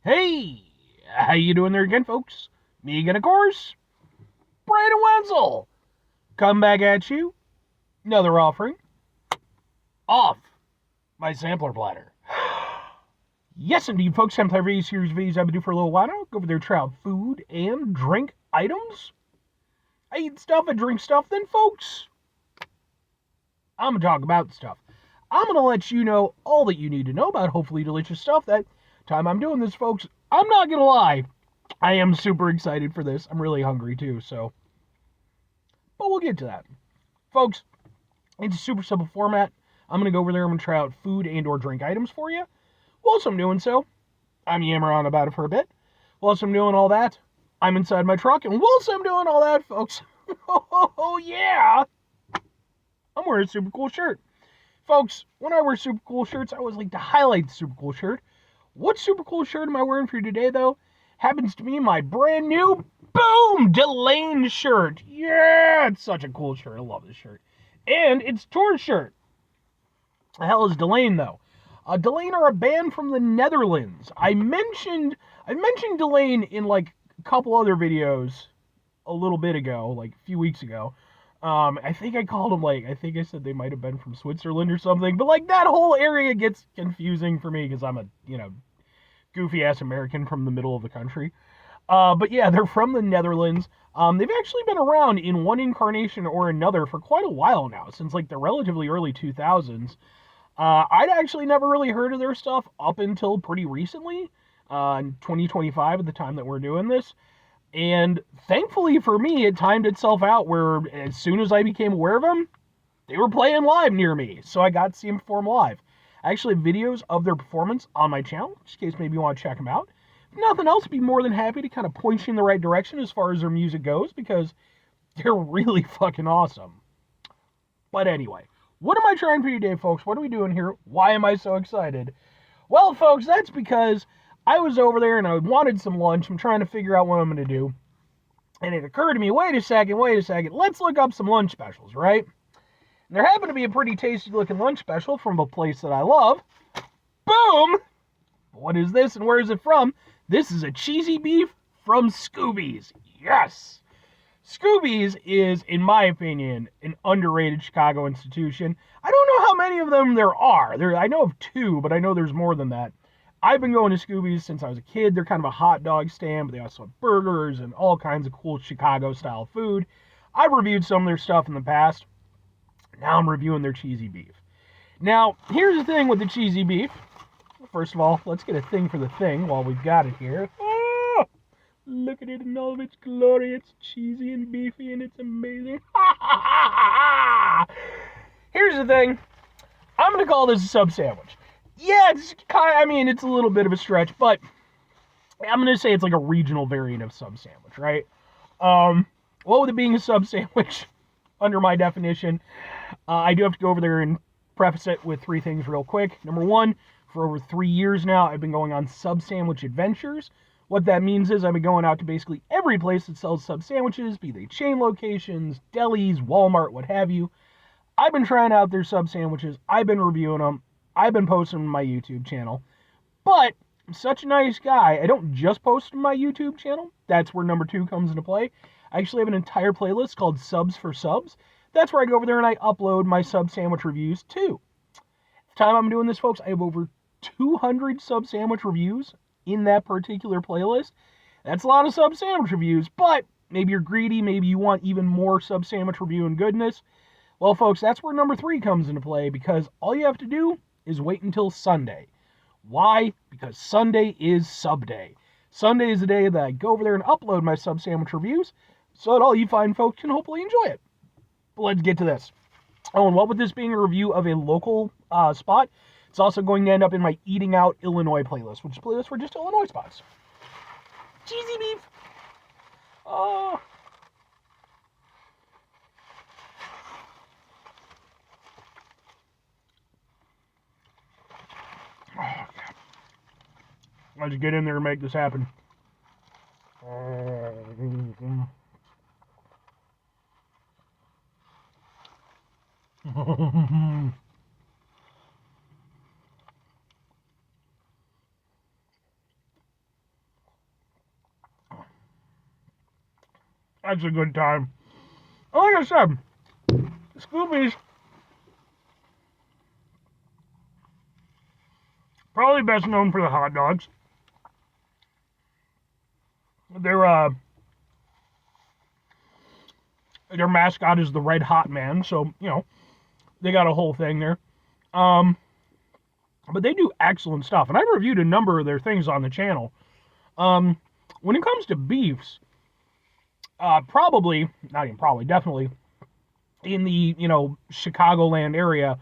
Hey, how you doing there again, folks? Me again, of course, Brandon Wenzel. Come back at you. Another offering off my sampler platter. Yes, indeed, folks. Sampler video series videos I've been doing for a little while now. Go over there, try out food and drink items. I eat stuff, I drink stuff. Then, folks, I'm gonna talk about stuff. I'm gonna let you know all that you need to know about hopefully delicious stuff. That time I'm doing this, folks, I'm not gonna lie. I am super excited for this. I'm really hungry too, so. But we'll get to that. Folks, it's a super simple format. I'm going to go over there. I'm going to try out food and or drink items for you. Whilst I'm doing so, I'm yammering on about it for a bit. Whilst I'm doing all that, I'm inside my truck. And whilst I'm doing all that, folks, oh yeah, I'm wearing a super cool shirt. Folks, when I wear super cool shirts, I always like to highlight the super cool shirt. What super cool shirt am I wearing for you today, though? Happens to be my brand new Boom Delane shirt. Yeah, it's such a cool shirt. I love this shirt. And it's Tor's shirt. The hell is Delane, though? Delane are a band from the Netherlands. I mentioned Delane in like a couple other videos a little bit ago, like a few weeks ago. I think I called them I think I said they might have been from Switzerland or something, but like that whole area gets confusing for me because I'm a, goofy ass American from the middle of the country. But yeah, they're from the Netherlands. They've actually been around in one incarnation or another for quite a while now, since like the relatively early 2000s. I'd actually never really heard of their stuff up until pretty recently, in 2025 at the time that we're doing this. And thankfully for me, it timed itself out where as soon as I became aware of them, they were playing live near me. So I got to see them perform live. I actually have videos of their performance on my channel, just in case maybe you want to check them out. If nothing else, I'd be more than happy to kind of point you in the right direction as far as their music goes, because they're really fucking awesome. But anyway, what am I trying for you today, folks? What are we doing here? Why am I so excited? Well, folks, that's because I was over there and I wanted some lunch. I'm trying to figure out what I'm going to do. And it occurred to me, wait a second, let's look up some lunch specials, right? And there happened to be a pretty tasty looking lunch special from a place that I love. Boom! What is this and where is it from? This is a cheesy beef from Scooby's. Yes! Scooby's is, in my opinion, an underrated Chicago institution. I don't know how many of them there are. I know of two, but I know there's more than that. I've been going to Scooby's since I was a kid. They're kind of a hot dog stand, but they also have burgers and all kinds of cool Chicago-style food. I've reviewed some of their stuff in the past. Now I'm reviewing their cheesy beef. Now, here's the thing with the cheesy beef. First of all, let's get a thing for the thing while we've got it here. Oh, look at it in all of its glory. It's cheesy and beefy and it's amazing. Here's the thing. I'm going to call this a sub sandwich. Yeah, it's a little bit of a stretch, but I'm going to say it's like a regional variant of sub sandwich, right? Well, with it being a sub sandwich, under my definition, I do have to go over there and preface it with three things real quick. Number one, for over 3 years now, I've been going on sub sandwich adventures. What that means is I've been going out to basically every place that sells sub sandwiches, be they chain locations, delis, Walmart, what have you. I've been trying out their sub sandwiches. I've been reviewing them. I've been posting them on my YouTube channel. But I'm such a nice guy. I don't just post on my YouTube channel. That's where number two comes into play. I actually have an entire playlist called Subs for Subs. That's where I go over there and I upload my sub sandwich reviews too. The time I'm doing this, folks, I have over 200 sub sandwich reviews in that particular playlist. That's a lot of sub sandwich reviews, but maybe you're greedy, maybe you want even more sub sandwich review and goodness. Well, folks, that's where number three comes into play, because all you have to do is wait until Sunday. Why? Because Sunday is SUBday. Sunday is the day that I go over there and upload my sub sandwich reviews, so that all you fine folks can hopefully enjoy it. But let's get to this. Oh, and what with this being a review of a local spot, it's also going to end up in my Eating Out Illinois playlist, which is a playlist for just Illinois spots. Cheesy beef. Oh, yeah. Let's get in there and make this happen. That's a good time. Like I said, Scooby's probably best known for the hot dogs. Their their mascot is the Red Hot Man, so they got a whole thing there. Um, but they do excellent stuff, and I've reviewed a number of their things on the channel. Um, when it comes to beefs, probably not even probably, definitely in the Chicagoland area,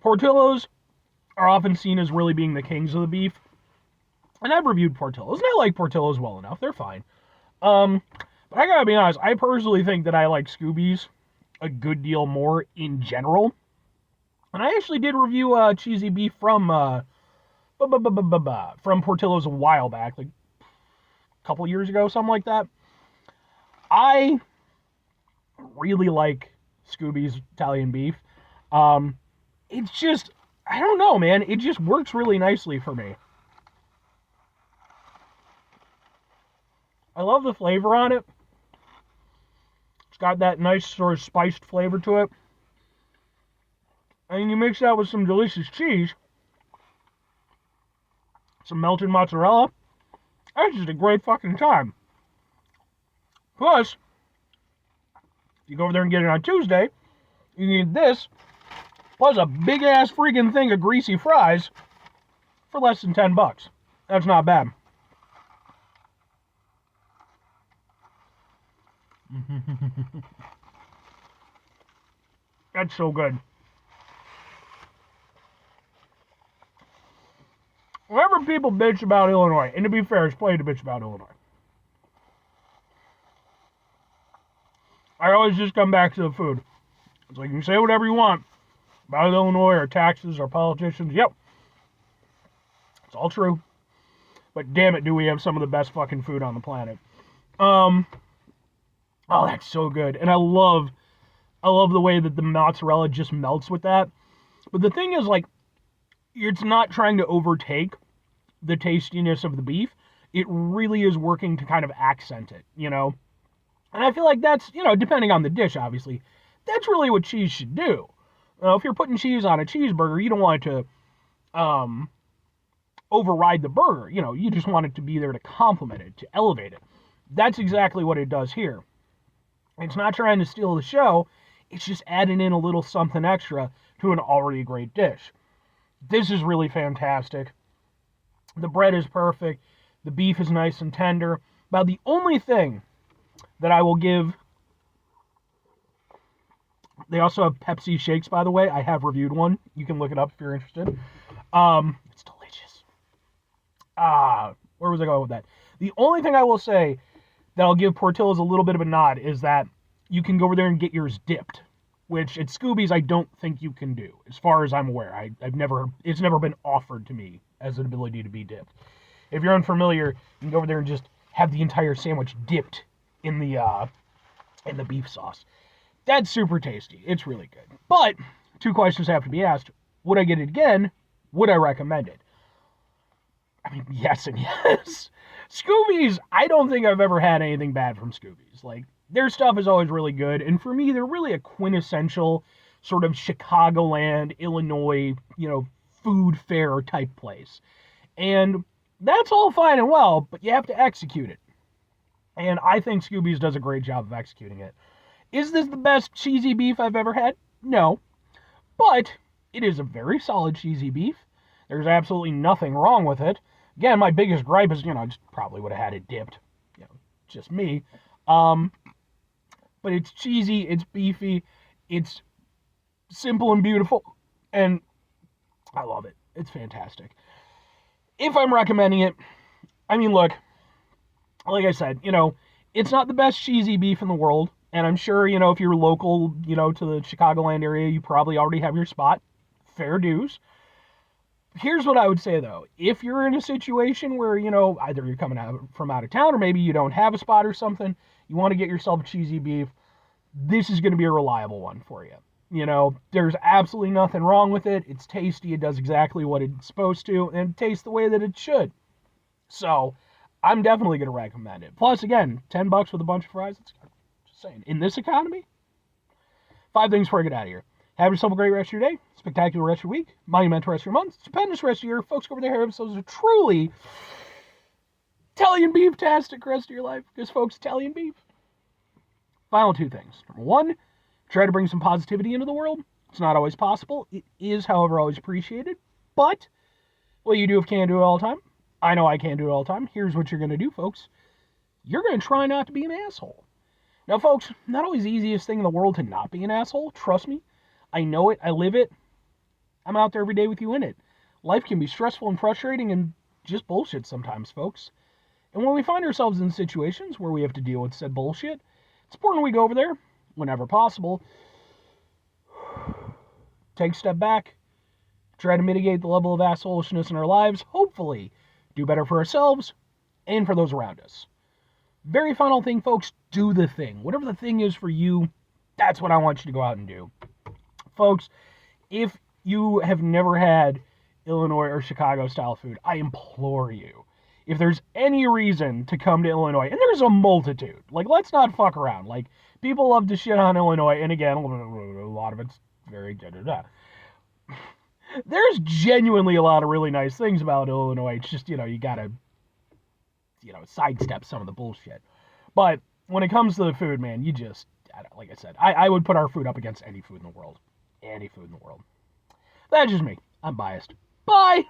Portillo's are often seen as really being the kings of the beef. And I've reviewed Portillo's, and I like Portillo's well enough. They're fine. But I gotta be honest, I personally think that I like Scooby's a good deal more in general. And I actually did review cheesy beef from Portillo's a while back, like a couple years ago, something like that. I really like Scooby's Italian beef. It's just, I don't know, man. It just works really nicely for me. I love the flavor on it. It's got that nice sort of spiced flavor to it. And you mix that with some delicious cheese, some melted mozzarella. That's just a great fucking time. Plus, if you go over there and get it on Tuesday, you can get this, plus a big ass freaking thing of greasy fries for less than $10. That's not bad. That's so good. Whenever people bitch about Illinois, and to be fair, it's plenty to bitch about Illinois, I always just come back to the food. It's like, you can say whatever you want about Illinois or taxes or politicians. Yep. It's all true. But damn it, do we have some of the best fucking food on the planet. Oh, that's so good. And I love the way that the mozzarella just melts with that. But the thing is, like, it's not trying to overtake the tastiness of the beef. It really is working to kind of accent it, And I feel like that's, depending on the dish, obviously, that's really what cheese should do. If you're putting cheese on a cheeseburger, you don't want it to override the burger. You just want it to be there to complement it, to elevate it. That's exactly what it does here. It's not trying to steal the show. It's just adding in a little something extra to an already great dish. This is really fantastic. The bread is perfect. The beef is nice and tender. About the only thing that I will give... They also have Pepsi shakes, by the way. I have reviewed one. You can look it up if you're interested. It's delicious. Where was I going with that? The only thing I will say that I'll give Portillo's a little bit of a nod is that you can go over there and get yours dipped, which at Scooby's I don't think you can do, as far as I'm aware. It's never been offered to me as an ability to be dipped. If you're unfamiliar, you can go over there and just have the entire sandwich dipped in the beef sauce. That's super tasty. It's really good. But two questions have to be asked. Would I get it again? Would I recommend it? I mean, yes and yes. Scooby's, I don't think I've ever had anything bad from Scooby's. Like, their stuff is always really good, and for me, they're really a quintessential sort of Chicagoland, Illinois, food fair type place. And that's all fine and well, but you have to execute it. And I think Scooby's does a great job of executing it. Is this the best cheesy beef I've ever had? No. But it is a very solid cheesy beef. There's absolutely nothing wrong with it. Again, my biggest gripe is, I just probably would have had it dipped. Just me. But it's cheesy, it's beefy, it's simple and beautiful, and I love it. It's fantastic. If I'm recommending it, I mean, look, like I said, it's not the best cheesy beef in the world, and I'm sure, if you're local, to the Chicagoland area, you probably already have your spot. Fair dues. Here's what I would say, though. If you're in a situation where, either you're coming from out of town or maybe you don't have a spot or something, you want to get yourself a cheesy beef, this is going to be a reliable one for you. There's absolutely nothing wrong with it. It's tasty. It does exactly what it's supposed to, and it tastes the way that it should. So, I'm definitely going to recommend it. Plus, again, $10 with a bunch of fries, saying, in this economy, 5 things before I get out of here. Have yourself a great rest of your day, spectacular rest of your week, monumental rest of your month, stupendous rest of your year. Folks, go over there, have episodes of truly Italian beef-tastic rest of your life. Because, folks, Italian beef. Final 2 things. Number 1, try to bring some positivity into the world. It's not always possible. It is, however, always appreciated. But what you do if you can't do it all the time. I know I can't do it all the time. Here's what you're going to do, folks. You're going to try not to be an asshole. Now, folks, not always the easiest thing in the world to not be an asshole. Trust me. I know it. I live it. I'm out there every day with you in it. Life can be stressful and frustrating and just bullshit sometimes, folks. And when we find ourselves in situations where we have to deal with said bullshit, it's important we go over there, whenever possible, take a step back, try to mitigate the level of assholishness in our lives, hopefully do better for ourselves and for those around us. Very final thing, folks, do the thing. Whatever the thing is for you, that's what I want you to go out and do. Folks, if you have never had Illinois or Chicago style food, I implore you, if there's any reason to come to Illinois, and there's a multitude, like, let's not fuck around. Like, people love to shit on Illinois, and again, a lot of it's very da-da-da. There's genuinely a lot of really nice things about Illinois. It's just, you gotta, sidestep some of the bullshit. But when it comes to the food, man, you just, like I said, I would put our food up against any food in the world. Any food in the world. That's just me. I'm biased. Bye!